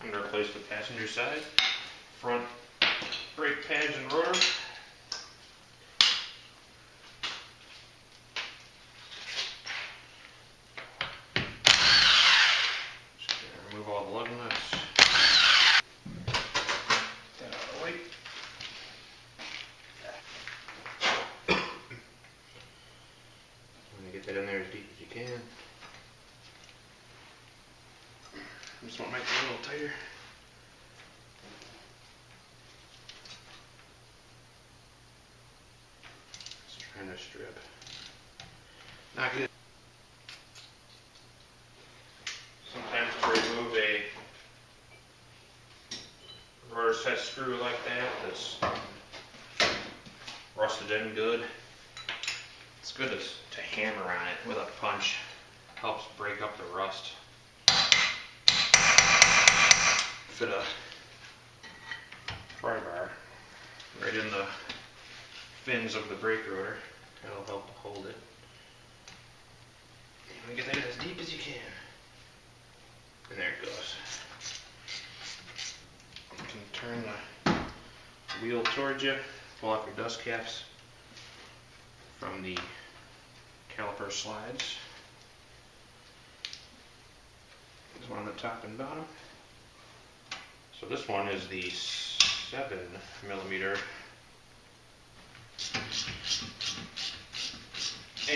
I'm going to replace the passenger side, front brake pads and rotor. Just going to remove all the lug nuts. Get that out of the way. I'm going to get that in there as deep as you can. This one might be a little tighter. Just trying to strip. Not good. Sometimes to remove a rotor set screw like that that's rusted in good, it's good to hammer on it with a punch. Helps break up the rust. Fit a pry bar right in the fins of the brake rotor. That'll help to hold it. And get that as deep as you can. And there it goes. You can turn the wheel towards you, pull off your dust caps from the caliper slides. There's one on the top and bottom. So this one is the 7mm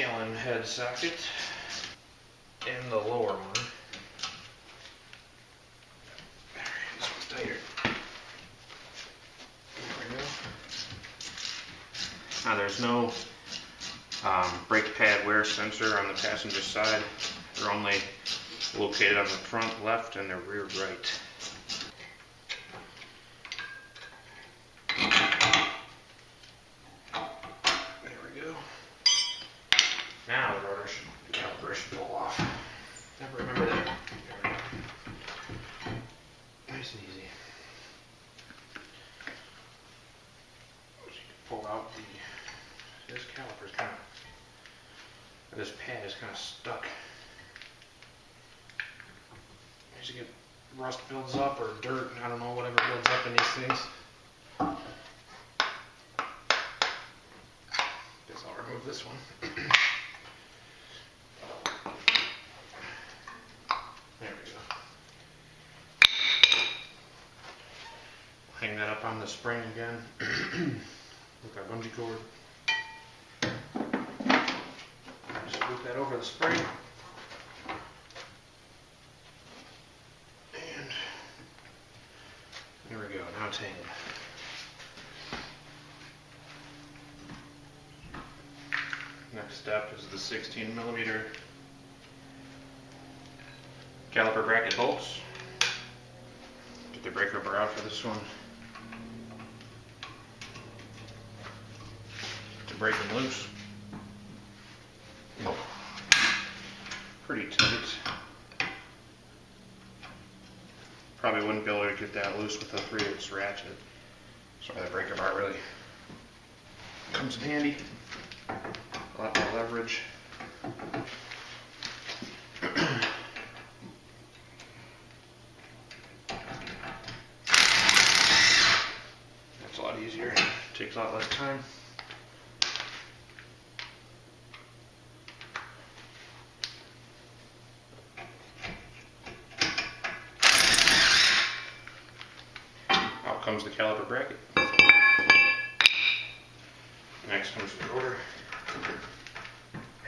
Allen head socket, and the lower one. This one's tighter. There we go. Now there's no brake pad wear sensor on the passenger side. They're only located on the front left and the rear right. Now the rotor caliper should pull off. Never remember that. There we go. Nice and easy. So you can pull out this caliper is kind of, this pad is kind of stuck. As you get rust builds up or dirt, I don't know, whatever builds up in these things. Guess I'll remove this one. There we go. Hang that up on the spring again with our bungee cord. Just loop that over the spring. And there we go, now it's hanging. Next step is the 16mm caliper bracket bolts. Get the brake rubber out for this one. To break them loose. Pretty tight. Probably wouldn't be able to get that loose with a 3/8 ratchet. So the breaker bar really comes in handy. A lot more leverage. That's a lot easier. Takes a lot less time. Out comes the caliper bracket. Next comes the rotor.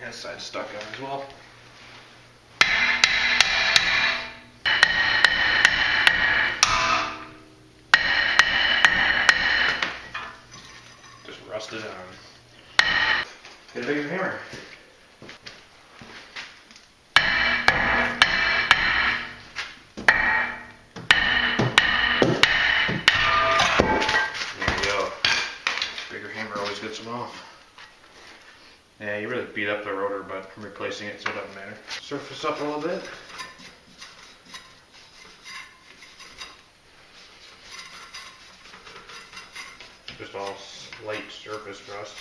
And side stuck out as well. Just rusted on. Get a bigger hammer. There you go. Bigger hammer always gets them off. Yeah, you really beat up the rotor, but I'm replacing it so it doesn't matter. Surface up a little bit. Just all slight surface rust.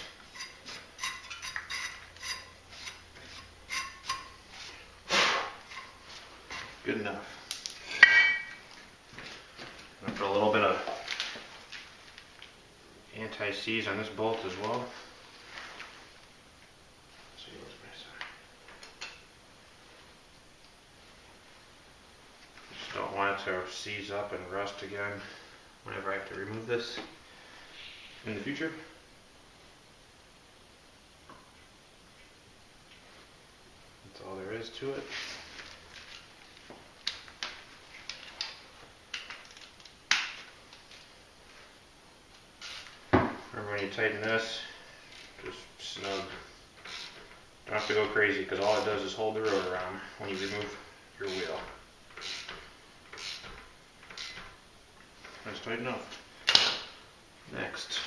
Good enough. Put a little bit of anti-seize on this bolt as well. Let's see what's my side. Just don't want it to seize up and rust again whenever I have to remove this in the future. That's all there is to it. Remember, when you tighten this, just snug. Don't have to go crazy, because all it does is hold the rotor on when you remove your wheel. That's tight enough. Next,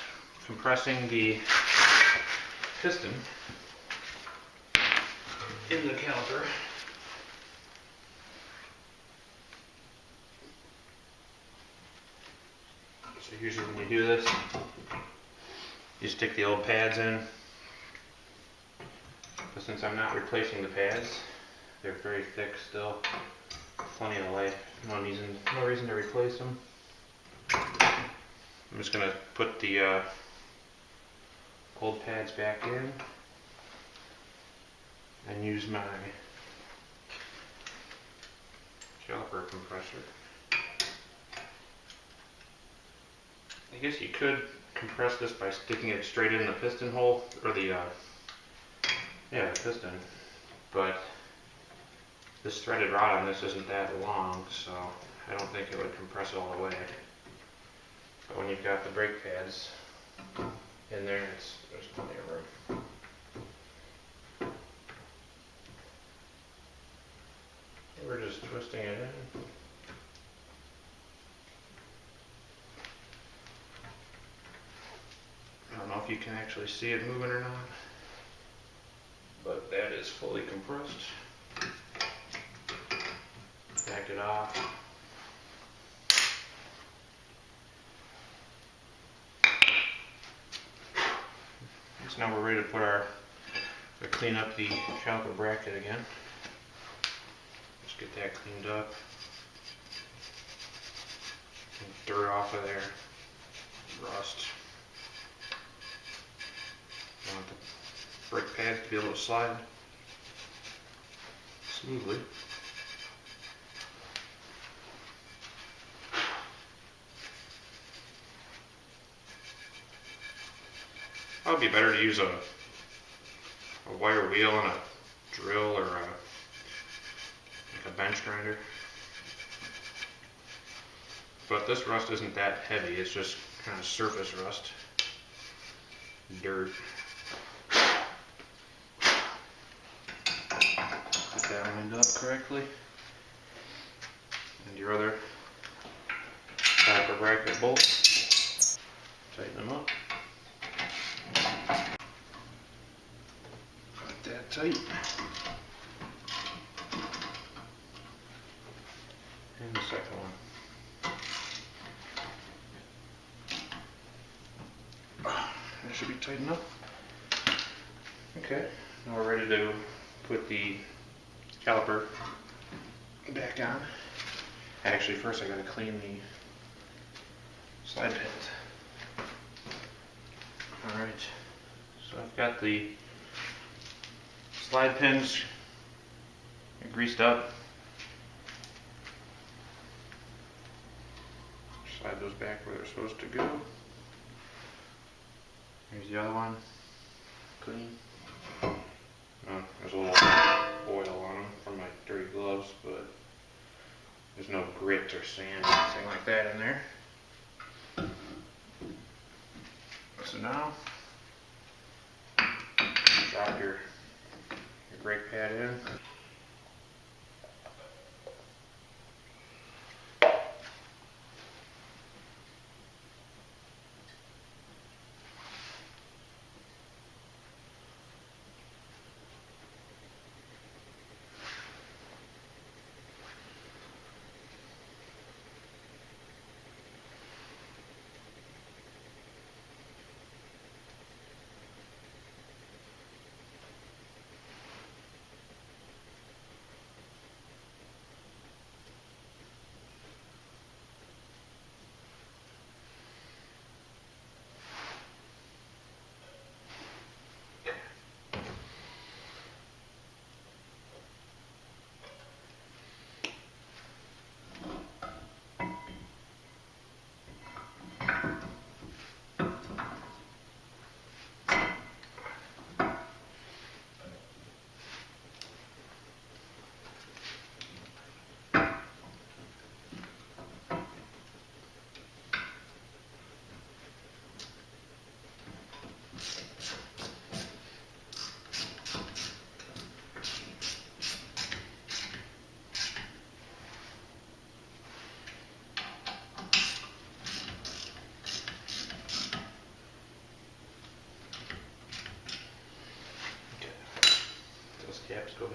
compressing the piston in the caliper. So usually when you do this, you stick the old pads in. But since I'm not replacing the pads, they're very thick still. Plenty of life. No reason to replace them. I'm just going to put the old pads back in and use my caliper compressor. I guess you could compress this by sticking it straight in the piston hole, or the piston, but this threaded rod on this isn't that long, so I don't think it would compress all the way. But when you've got the brake pads in there, there's plenty of room. We're just twisting it in. I don't know if you can actually see it moving or not, but that is fully compressed. Back it off. So now we're ready to put clean up the caliper bracket again. Just get that cleaned up. Dirt off of there. Rust. I want the brake pads to be able to slide smoothly. Probably be better to use a wire wheel and a drill, or like a bench grinder. But this rust isn't that heavy, it's just kind of surface rust. Dirt. Get that lined up correctly. And your other caliper bracket bolts. Tighten them up. Got that tight. And the second one. That should be tight enough. Okay, now we're ready to put the caliper back on. Actually, first I gotta clean the slide pins. Alright, so I've got the slide pins greased up. Slide those back where they're supposed to go. Here's the other one, clean. There's a little oil on them from my dirty gloves, but there's no grit or sand or anything like that in there. So now, drop your brake pad in.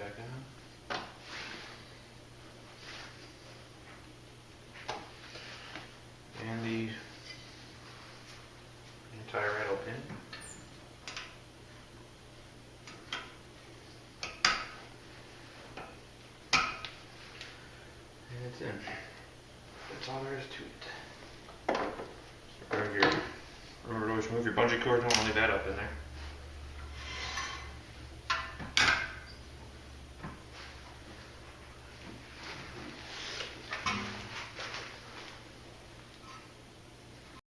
back on. And the anti-rattle pin. And it's in. That's all there is to it. Remove your bungee cord, don't leave that up in there.